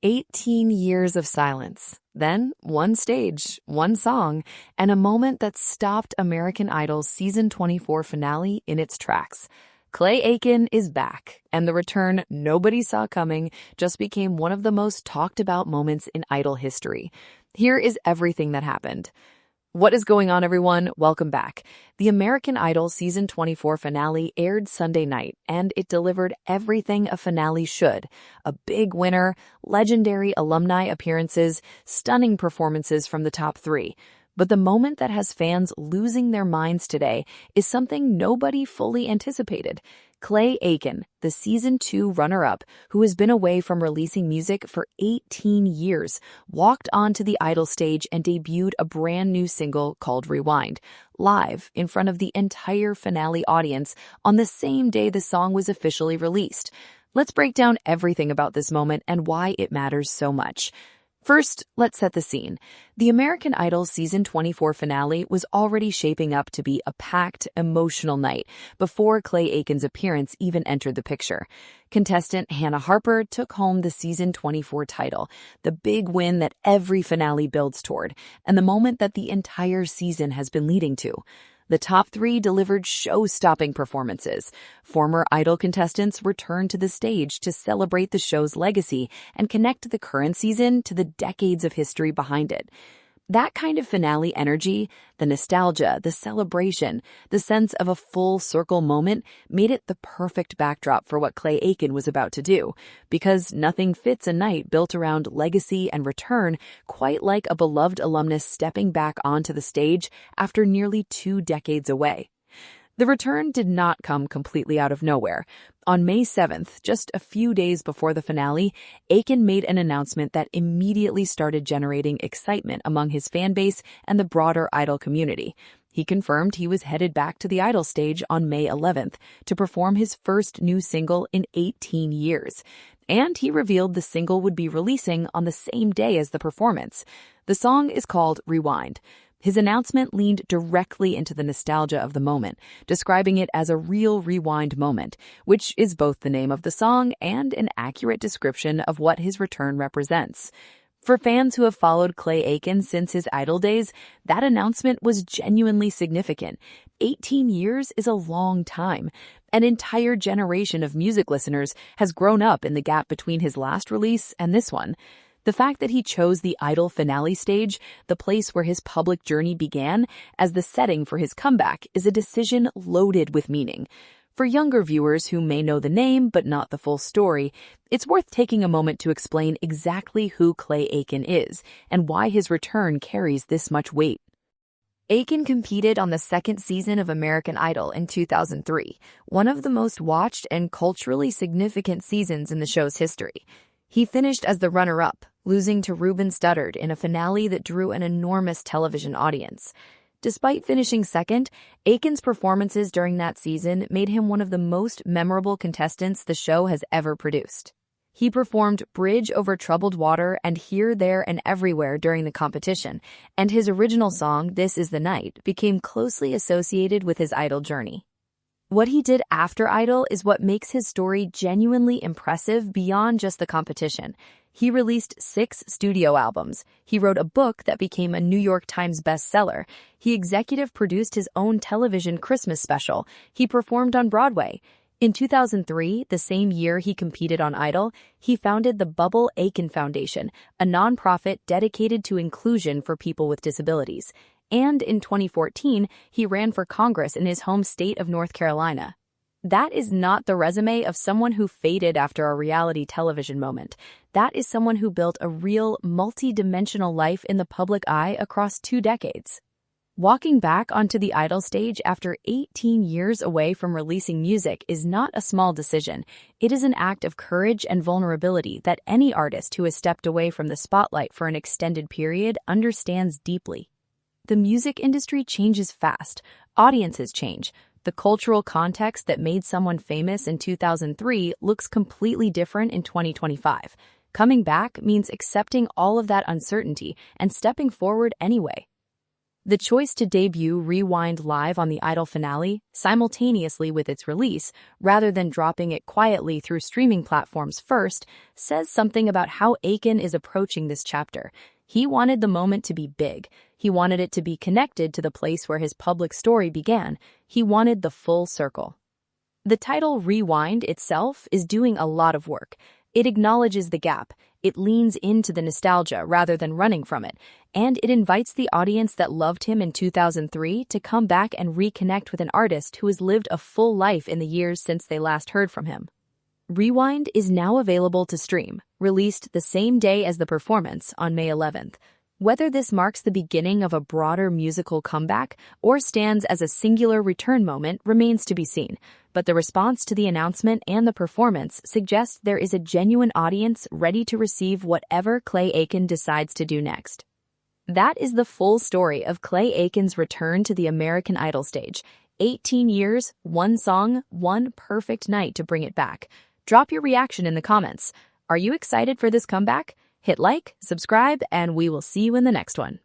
18 years of silence, then one stage, one song, and a moment that stopped American Idol's season 24 finale in its tracks. Clay Aiken is back, and the return nobody saw coming just became one of the most talked about moments in Idol history. Here is everything that happened. What is going on, everyone? Welcome back. The American Idol season 24 finale aired Sunday night, and it delivered everything a finale should. A big winner, legendary alumni appearances, stunning performances from the top three. But the moment that has fans losing their minds today is something nobody fully anticipated. Clay Aiken, the season 2 runner-up, who has been away from releasing music for 18 years, walked onto the Idol stage and debuted a brand new single called Rewind, live in front of the entire finale audience on the same day the song was officially released. Let's break down everything about this moment and why it matters so much. First, let's set the scene. The American Idol season 24 finale was already shaping up to be a packed, emotional night before Clay Aiken's appearance even entered the picture. Contestant Hannah Harper took home the season 24 title, the big win that every finale builds toward, and the moment that the entire season has been leading to. The top three delivered show-stopping performances. Former Idol contestants returned to the stage to celebrate the show's legacy and connect the current season to the decades of history behind it. That kind of finale energy, the nostalgia, the celebration, the sense of a full circle moment made it the perfect backdrop for what Clay Aiken was about to do, because nothing fits a night built around legacy and return quite like a beloved alumnus stepping back onto the stage after nearly 2 decades away. The return did not come completely out of nowhere. On May 7th, just a few days before the finale, Aiken made an announcement that immediately started generating excitement among his fan base and the broader Idol community. He confirmed he was headed back to the Idol stage on May 11th to perform his first new single in 18 years. And he revealed the single would be releasing on the same day as the performance. The song is called Rewind. His announcement leaned directly into the nostalgia of the moment, describing it as a real rewind moment, which is both the name of the song and an accurate description of what his return represents. For fans who have followed Clay Aiken since his Idol days, that announcement was genuinely significant. 18 years is a long time. An entire generation of music listeners has grown up in the gap between his last release and this one. The fact that he chose the Idol finale stage, the place where his public journey began, as the setting for his comeback is a decision loaded with meaning. For younger viewers who may know the name but not the full story, it's worth taking a moment to explain exactly who Clay Aiken is and why his return carries this much weight. Aiken competed on the second season of American Idol in 2003, one of the most watched and culturally significant seasons in the show's history. He finished as the runner-up, losing to Ruben Studdard in a finale that drew an enormous television audience. Despite finishing second, Aiken's performances during that season made him one of the most memorable contestants the show has ever produced. He performed Bridge Over Troubled Water and Here, There, and Everywhere during the competition, and his original song, This Is the Night, became closely associated with his Idol journey. What he did after Idol is what makes his story genuinely impressive beyond just the competition. He released 6 studio albums. He wrote a book that became a New York Times bestseller. He executive produced his own television Christmas special. He performed on Broadway. In 2003, the same year he competed on Idol, he founded the Bubble Aiken Foundation, a nonprofit dedicated to inclusion for people with disabilities. And in 2014, he ran for Congress in his home state of North Carolina. That is not the resume of someone who faded after a reality television moment. That is someone who built a real, multi-dimensional life in the public eye across 2 decades. Walking back onto the Idol stage after 18 years away from releasing music is not a small decision. It is an act of courage and vulnerability that any artist who has stepped away from the spotlight for an extended period understands deeply. The music industry changes fast. Audiences change. The cultural context that made someone famous in 2003 looks completely different in 2025. Coming back means accepting all of that uncertainty and stepping forward anyway. The choice to debut Rewind live on the Idol finale simultaneously with its release, rather than dropping it quietly through streaming platforms first, says something about how Aiken is approaching this chapter. He wanted the moment to be big. He wanted it to be connected to the place where his public story began. He wanted the full circle. The title Rewind itself is doing a lot of work. It acknowledges the gap, it leans into the nostalgia rather than running from it, and it invites the audience that loved him in 2003 to come back and reconnect with an artist who has lived a full life in the years since they last heard from him. Rewind is now available to stream, released the same day as the performance on May 11th. Whether this marks the beginning of a broader musical comeback or stands as a singular return moment remains to be seen, but the response to the announcement and the performance suggests there is a genuine audience ready to receive whatever Clay Aiken decides to do next. That is the full story of Clay Aiken's return to the American Idol stage. 18 years, one song, one perfect night to bring it back. Drop your reaction in the comments. Are you excited for this comeback? Hit like, subscribe, and we will see you in the next one.